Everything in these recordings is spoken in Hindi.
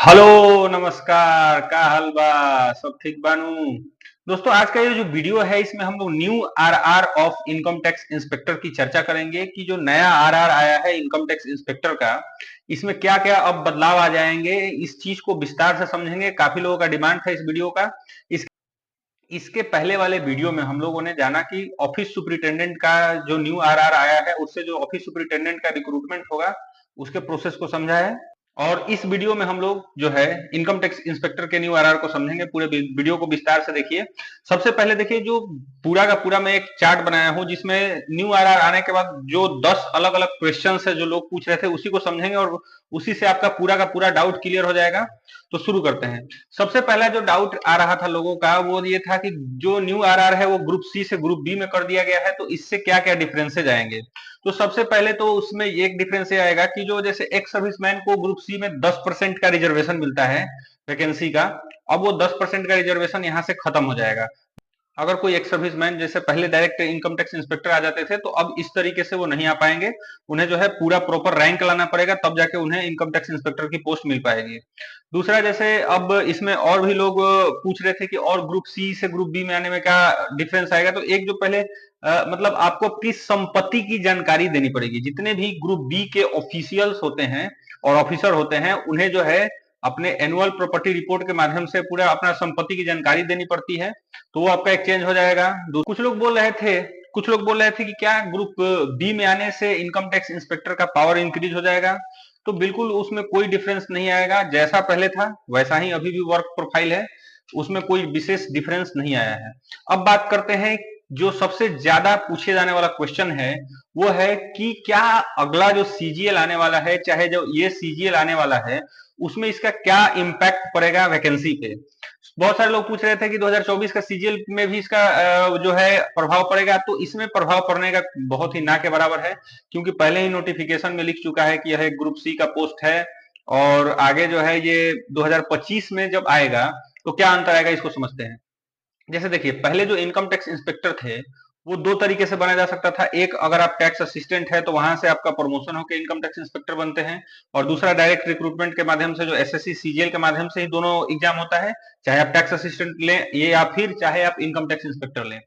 हेलो नमस्कार का हाल बा। सब ठीक बानू। दोस्तों आज का ये जो वीडियो है इसमें हम लोग new RR of income tax inspector की चर्चा करेंगे कि जो नया आरआर आया है इनकम टैक्स इंस्पेक्टर का इसमें क्या क्या अब बदलाव आ जाएंगे। इस चीज को विस्तार से समझेंगे। काफी लोगों का डिमांड था इस वीडियो का। इस इसके पहले वाले वीडियो में हम लोगों ने जाना कि ऑफिस सुपरिटेंडेंट का जो न्यू आरआर आया है उससे जो ऑफिस सुपरिटेंडेंट का रिक्रूटमेंट होगा उसके प्रोसेस को समझा है। और इस वीडियो में हम लोग जो है इनकम टैक्स इंस्पेक्टर के न्यू आरआर को समझेंगे। पूरे वीडियो को विस्तार से देखिए। सबसे पहले देखिए जो पूरा का पूरा मैं एक चार्ट बनाया हूं जिसमें न्यू आरआर आने के बाद जो 10 अलग अलग क्वेश्चन है जो लोग पूछ रहे थे उसी को समझेंगे और उसी से आपका पूरा का पूरा डाउट क्लियर हो जाएगा। तो शुरू करते हैं। सबसे पहला जो डाउट आ रहा था लोगों का वो ये था कि जो न्यू आरआर है वो ग्रुप सी से ग्रुप बी में कर दिया गया है तो इससे क्या क्या डिफरेंसेज आएंगे। तो सबसे पहले तो उसमें एक डिफरेंस ये आएगा कि जो जैसे एक्स सर्विसमैन को ग्रुप सी में 10% का रिजर्वेशन मिलता है वैकेंसी का, अब वो 10% का रिजर्वेशन यहाँ से खत्म हो जाएगा। अगर कोई एक्स सर्विसमैन जैसे पहले डायरेक्ट इनकम टैक्स इंस्पेक्टर आ जाते थे तो अब इस तरीके से वो नहीं आ पाएंगे। उन्हें जो है पूरा प्रॉपर रैंक लाना पड़ेगा तब जाके उन्हें इनकम टैक्स इंस्पेक्टर की पोस्ट मिल पाएगी। दूसरा जैसे अब इसमें और भी लोग पूछ रहे थे कि और ग्रुप सी से ग्रुप बी में आने में क्या डिफरेंस आएगा। तो एक जो पहले मतलब आपको अपनी संपत्ति की जानकारी देनी पड़ेगी। जितने भी ग्रुप बी के ऑफिशियल्स होते हैं और ऑफिसर होते हैं उन्हें जो है अपने एनुअल प्रॉपर्टी रिपोर्ट के माध्यम से पूरा अपना संपत्ति की जानकारी देनी पड़ती है। तो वो आपका एक्सचेंज हो जाएगा। कुछ लोग बोल रहे थे कि क्या ग्रुप बी में आने से इनकम टैक्स इंस्पेक्टर का पावर इंक्रीज हो जाएगा। तो बिल्कुल उसमें कोई डिफरेंस नहीं आएगा। जैसा पहले था वैसा ही अभी भी वर्क प्रोफाइल है। उसमें कोई विशेष डिफरेंस नहीं आया है। अब बात करते हैं जो सबसे ज्यादा पूछे जाने वाला क्वेश्चन है वो है कि क्या अगला जो सीजीएल आने वाला है, चाहे जो ये सीजीएल आने वाला है उसमें इसका क्या इम्पैक्ट पड़ेगा वैकेंसी पे। बहुत सारे लोग पूछ रहे थे कि 2024 का सीजीएल में भी इसका जो है प्रभाव पड़ेगा। तो इसमें प्रभाव पड़ने का बहुत ही ना के बराबर है क्योंकि पहले ही नोटिफिकेशन में लिख चुका है कि यह ग्रुप सी का पोस्ट है। और आगे जो है ये 2025 में जब आएगा तो क्या अंतर आएगा इसको समझते हैं। जैसे देखिए पहले जो इनकम टैक्स इंस्पेक्टर थे वो दो तरीके से बना जा सकता था। एक, अगर आप टैक्स असिस्टेंट है तो वहां से आपका प्रमोशन होकर इनकम टैक्स इंस्पेक्टर बनते हैं। और दूसरा डायरेक्ट रिक्रूटमेंट के माध्यम से जो एसएससी सीजीएल के माध्यम से ही दोनों एग्जाम होता है। चाहे आप टैक्स असिस्टेंट लें ये या फिर चाहे आप इनकम टैक्स इंस्पेक्टर लें।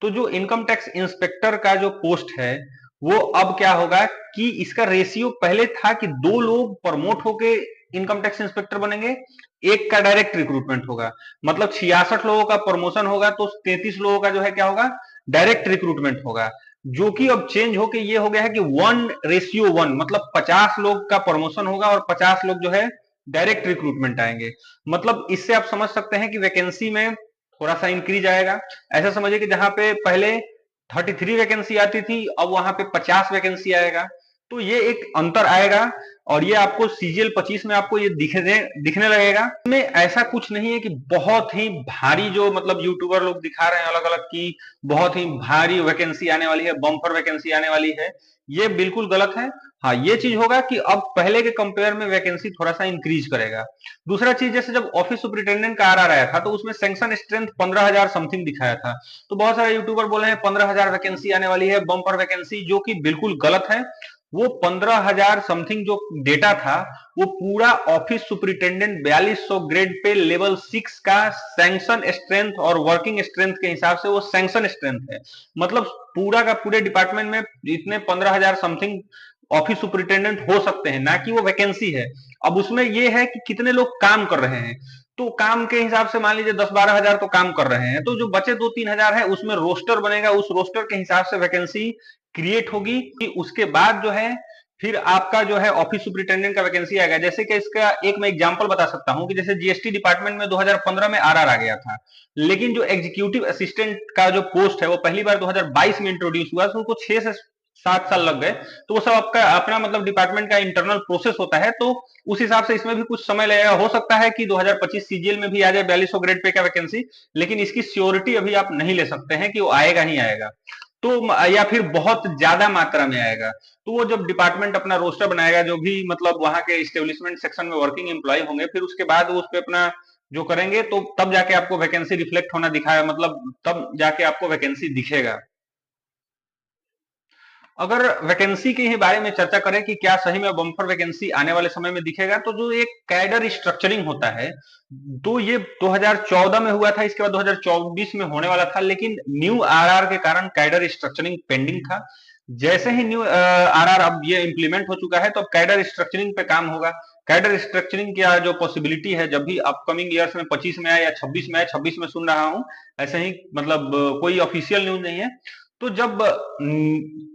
तो जो इनकम टैक्स इंस्पेक्टर का जो पोस्ट है वो अब क्या होगा कि इसका रेशियो पहले था कि दो लोग प्रमोट होके इनकम टैक्स इंस्पेक्टर बनेंगे, एक का डायरेक्ट रिक्रूटमेंट होगा। मतलब 66 लोगों का प्रमोशन होगा तो 33 लोगों का जो है क्या होगा, डायरेक्ट रिक्रूटमेंट होगा। जो कि अब चेंज होके ये हो गया है कि 1:1, मतलब 50 लोग का प्रमोशन होगा और 50 लोग जो है डायरेक्ट रिक्रूटमेंट आएंगे। मतलब इससे आप समझ सकते हैं कि वैकेंसी में थोड़ा सा इंक्रीज आएगा। ऐसा समझिए कि जहां पे पहले 33 वैकेंसी आती थी अब वहां पे 50 वैकेंसी आएगा। तो ये एक अंतर आएगा। और ये आपको सीजीएल 25 में आपको ये दिखने लगेगा। इसमें ऐसा कुछ नहीं है कि बहुत ही भारी जो मतलब यूट्यूबर लोग दिखा रहे हैं अलग अलग की बहुत ही भारी वैकेंसी आने वाली है, बम्पर वैकेंसी आने वाली है। ये बिल्कुल गलत है। हाँ ये चीज होगा कि अब पहले के कंपेयर में वैकेंसी थोड़ा सा इंक्रीज करेगा। दूसरा चीज, जैसे जब ऑफिस सुपरिटेंडेंट का आरआर आया था तो उसमें सैंक्शन स्ट्रेंथ 15,000 समथिंग दिखाया था। तो बहुत सारे यूट्यूबर बोले हैं 15,000 वैकेंसी आने वाली है बम्पर वैकेंसी, जो कि बिल्कुल गलत है। वो 15,000 समथिंग जो डेटा था वो पूरा office superintendent 4200 grade pay level 6 का सैंक्शन स्ट्रेंथ और वर्किंग स्ट्रेंथ के हिसाब से वो सैंक्शन स्ट्रेंथ है। मतलब पूरा का पूरे डिपार्टमेंट में इतने 15,000 समथिंग ऑफिस सुपरिटेंडेंट हो सकते हैं, ना कि वो वैकेंसी है। अब उसमें ये है कि कितने लोग काम कर रहे हैं। तो काम के हिसाब से मान लीजिए 10-12 हजार तो काम कर रहे हैं, तो जो बचे 2-3 हजार है उसमें रोस्टर बनेगा। उस रोस्टर के हिसाब से वैकेंसी क्रिएट होगी कि उसके बाद जो है फिर आपका जो है ऑफिस सुपरिटेंडेंट का वैकेंसी आएगा। जैसे कि इसका एक मैं एग्जांपल बता सकता हूं कि जैसे जीएसटी डिपार्टमेंट में 2015 में आरआर आ गया था। लेकिन जो एग्जीक्यूटिव असिस्टेंट का जो पोस्ट है वो पहली बार 2022 में इंट्रोड्यूस हुआ तो उसको 6 से 7 साल लग गए। तो वो सब आपका अपना मतलब डिपार्टमेंट का इंटरनल प्रोसेस होता है। तो उस हिसाब से इसमें भी कुछ समय लगेगा। हो सकता है कि 2025 सीजीएल में भी आ जाए 4200 ग्रेड पे का वैकेंसी, लेकिन इसकी श्योरिटी अभी आप नहीं ले सकते हैं कि वो आएगा ही आएगा। तो या फिर बहुत ज्यादा मात्रा में आएगा। तो वो जब डिपार्टमेंट अपना रोस्टर बनाएगा जो भी मतलब वहां के इस्टेब्लिशमेंट सेक्शन में वर्किंग एम्प्लॉय होंगे फिर उसके बाद वो उस पर अपना जो करेंगे तो तब जाके आपको वैकेंसी रिफ्लेक्ट होना दिखाएगा, मतलब तब जाके आपको वैकेंसी दिखेगा। अगर वैकेंसी के ही बारे में चर्चा करें कि क्या सही में बम्पर वैकेंसी आने वाले समय में दिखेगा, तो जो एक कैडर स्ट्रक्चरिंग होता है, तो ये 2014 में हुआ था, इसके बाद 2024 में होने वाला था, लेकिन न्यू आरआर के कारण कैडर स्ट्रक्चरिंग पेंडिंग था। जैसे ही न्यू आरआर अब ये इंप्लीमेंट हो चुका है, तो अब कैडर स्ट्रक्चरिंग पे काम होगा। कैडर स्ट्रक्चरिंग की जो पॉसिबिलिटी है, जब भी अपकमिंग ईयर्स में 25 में आए या 26 में आए, 26 में सुन रहा हूं, ऐसे ही मतलब कोई ऑफिशियल न्यूज नहीं है। तो जब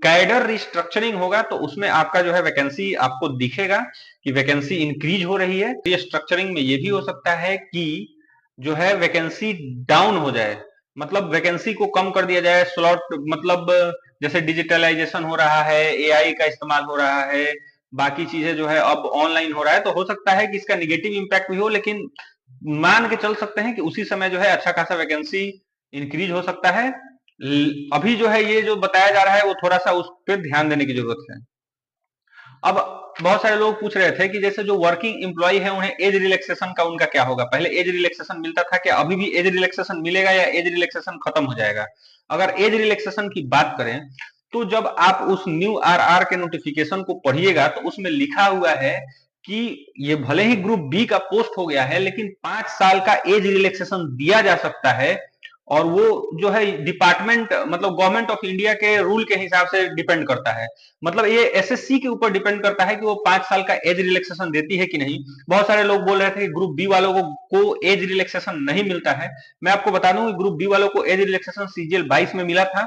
कैडर रिस्ट्रक्चरिंग होगा, तो उसमें आपका जो है वैकेंसी आपको दिखेगा कि वैकेंसी इंक्रीज हो रही है। रिस्ट्रक्चरिंग में ये भी हो सकता है कि जो है वैकेंसी डाउन हो जाए, मतलब वैकेंसी को कम कर दिया जाए, स्लॉट मतलब जैसे डिजिटलाइजेशन हो रहा है, एआई का इस्तेमाल हो रहा है, बाकी चीजें जो है अब ऑनलाइन हो रहा है, तो हो सकता है कि इसका निगेटिव इंपैक्ट भी हो, लेकिन मान के चल सकते हैं कि उसी समय जो है अच्छा खासा वैकेंसी इंक्रीज हो सकता है। अभी जो है ये जो बताया जा रहा है, वो थोड़ा सा उस पर ध्यान देने की जरूरत है। अब बहुत सारे लोग पूछ रहे थे कि जैसे जो वर्किंग एम्प्लॉय है, उन्हें एज रिलैक्सेशन का उनका क्या होगा। पहले एज रिलैक्सेशन मिलता था, क्या अभी भी एज रिलैक्सेशन मिलेगा या एज रिलैक्सेशन खत्म हो जाएगा? अगर एज रिलैक्सेशन की बात करें, तो जब आप उस न्यू आरआर के नोटिफिकेशन को पढ़िएगा, तो उसमें लिखा हुआ है कि ये भले ही ग्रुप बी का पोस्ट हो गया है, लेकिन 5 साल का एज रिलैक्सेशन दिया जा सकता है। और वो जो है डिपार्टमेंट मतलब गवर्नमेंट ऑफ इंडिया के रूल के हिसाब से डिपेंड करता है। मतलब ये एसएससी के ऊपर डिपेंड करता है कि वो 5 साल का एज रिलैक्सेशन देती है कि नहीं। बहुत सारे लोग बोल रहे थे कि ग्रुप बी वालों को एज रिलैक्सेशन नहीं मिलता है। मैं आपको बता दूं कि ग्रुप बी वालों को एज रिलैक्सेशन सीजीएल 22 में मिला था,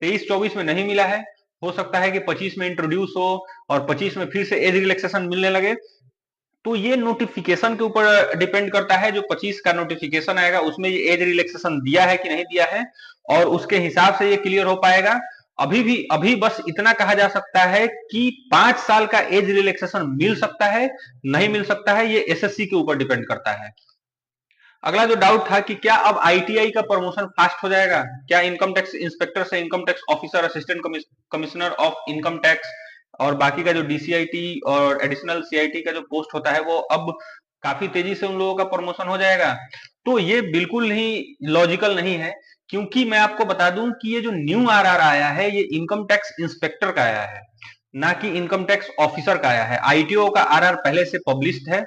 23-24 में नहीं मिला है। हो सकता है कि 25 में इंट्रोड्यूस हो और 25 में फिर से एज रिलैक्सेशन मिलने लगे। तो ये नोटिफिकेशन के ऊपर डिपेंड करता है। जो 25 का नोटिफिकेशन आएगा, उसमें ये एज रिलैक्सेशन दिया है कि नहीं दिया है, और उसके हिसाब से ये क्लियर हो पाएगा। अभी बस इतना कहा जा सकता है कि 5 साल का एज रिलैक्सेशन मिल सकता है, नहीं मिल सकता है, ये एसएससी के ऊपर डिपेंड करता है। अगला जो डाउट था कि क्या अब आईटीआई का प्रमोशन फास्ट हो जाएगा, क्या इनकम टैक्स इंस्पेक्टर से income tax officer, assistant commissioner of income tax, और बाकी का जो डीसीआईटी और एडिशनल सीआईटी का जो पोस्ट होता है, वो अब काफी तेजी से उन लोगों का प्रमोशन हो जाएगा? तो ये बिल्कुल नहीं लॉजिकल नहीं है, क्योंकि मैं आपको बता दूं कि ये जो न्यू आरआर आया है, ये इनकम टैक्स इंस्पेक्टर का आया है, ना कि इनकम टैक्स ऑफिसर का आया है। आईटीओ का आरआर पहले से पब्लिश्ड है,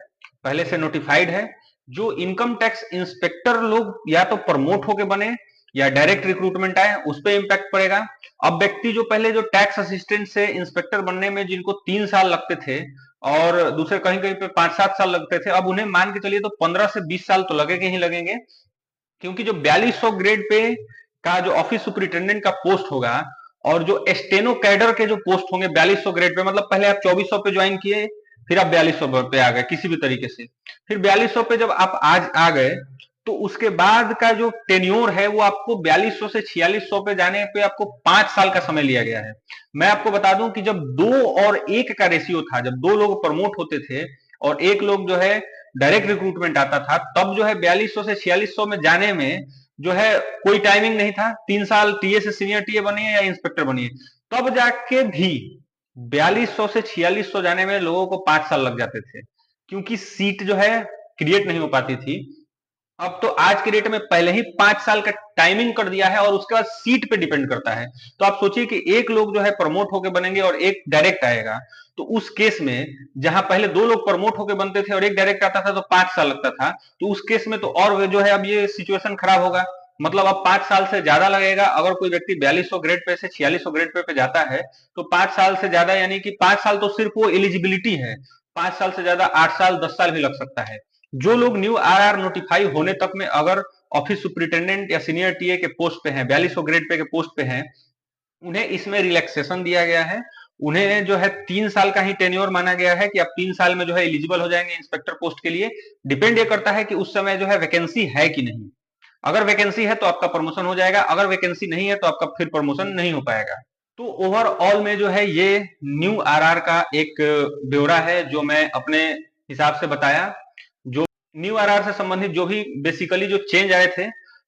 पहले से नोटिफाइड है। जो इनकम टैक्स इंस्पेक्टर लोग या तो प्रमोट होके बने या डायरेक्ट रिक्रूटमेंट आए, उस पर इम्पैक्ट पड़ेगा। अब व्यक्ति जो पहले जो टैक्स असिस्टेंट से इंस्पेक्टर बनने में जिनको 3 साल लगते थे, और दूसरे कहीं कहीं पे 5-7 साल लगते थे, अब उन्हें मान के चलिए तो 15 से 20 साल तो लगेंगे ही लगेंगे। क्योंकि जो 4200 ग्रेड पे का जो ऑफिस सुपरिटेंडेंट का पोस्ट होगा, और जो स्टेनो कैडर के जो पोस्ट होंगे 4200 ग्रेड पे, मतलब पहले आप 2400 पे ज्वाइन किए, फिर आप 4200 पे आ गए किसी भी तरीके से, फिर 4200 पे जब आप आज आ गए, तो उसके बाद का जो टेन्योर है, वो आपको 4200 से 4600 पे जाने पे आपको 5 साल का समय लिया गया है। मैं आपको बता दूं कि जब 2 और 1 का रेशियो था, जब 2 लोग प्रमोट होते थे और 1 लोग जो है डायरेक्ट रिक्रूटमेंट आता था, तब जो है 4200 से 4600 में जाने में जो है कोई टाइमिंग नहीं था। 3 साल टीए से सीनियर टीए बनिए या इंस्पेक्टर बनिए, तब जाके भी 4200 से 4600 जाने में लोगों को 5 साल लग जाते थे, क्योंकि सीट जो है क्रिएट नहीं हो पाती थी। अब तो आज के डेट में पहले ही 5 साल का टाइमिंग कर दिया है, और उसके बाद सीट पे डिपेंड करता है। तो आप सोचिए कि 1 लोग जो है प्रमोट होकर बनेंगे और 1 डायरेक्ट आएगा, तो उस केस में जहां पहले 2 लोग प्रमोट होकर बनते थे और 1 डायरेक्ट आता था, तो 5 साल लगता था। तो उस केस में तो और जो है अब ये सिचुएशन खराब होगा, मतलब अब 5 साल से ज्यादा लगेगा। अगर कोई व्यक्ति 4200 ग्रेड पे से 4600 ग्रेड पे जाता है, तो 5 साल से ज्यादा, यानी कि 5 साल तो सिर्फ वो एलिजिबिलिटी है, 5 साल से ज्यादा 8 साल 10 साल भी लग सकता है। जो लोग न्यू आरआर नोटिफाई होने तक में अगर ऑफिस सुपरिटेंडेंट या सीनियर टीए के पोस्ट पे हैं, 4200 ग्रेड पे के पोस्ट पे हैं, उन्हें इसमें रिलैक्सेशन दिया गया है। उन्हें जो है 3 साल का ही टेन्योर माना गया है कि आप 3 साल में जो है एलिजिबल हो जाएंगे इंस्पेक्टर पोस्ट के लिए। डिपेंड ये करता है कि उस समय जो है वैकेंसी है कि नहीं। अगर वैकेंसी है तो आपका प्रमोशन हो जाएगा, अगर वैकेंसी नहीं है तो आपका फिर प्रमोशन नहीं हो पाएगा। तो ओवरऑल में जो है ये न्यू आरआर का एक ब्यौरा है जो मैं अपने हिसाब से बताया। जो न्यू आरआर से संबंधित जो भी बेसिकली जो चेंज आए थे,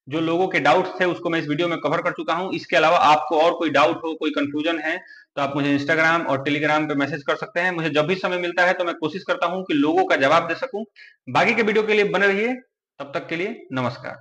जो लोगों के डाउट्स थे, उसको मैं इस वीडियो में कवर कर चुका हूं। इसके अलावा आपको और कोई डाउट हो, कोई कंफ्यूजन है, तो आप मुझे इंस्टाग्राम और टेलीग्राम पे मैसेज कर सकते हैं। मुझे जब भी समय मिलता है तो मैं कोशिश करता हूं कि लोगों का जवाब दे सकूं। बाकी के वीडियो के लिए बने रहिए, तब तक के लिए नमस्कार।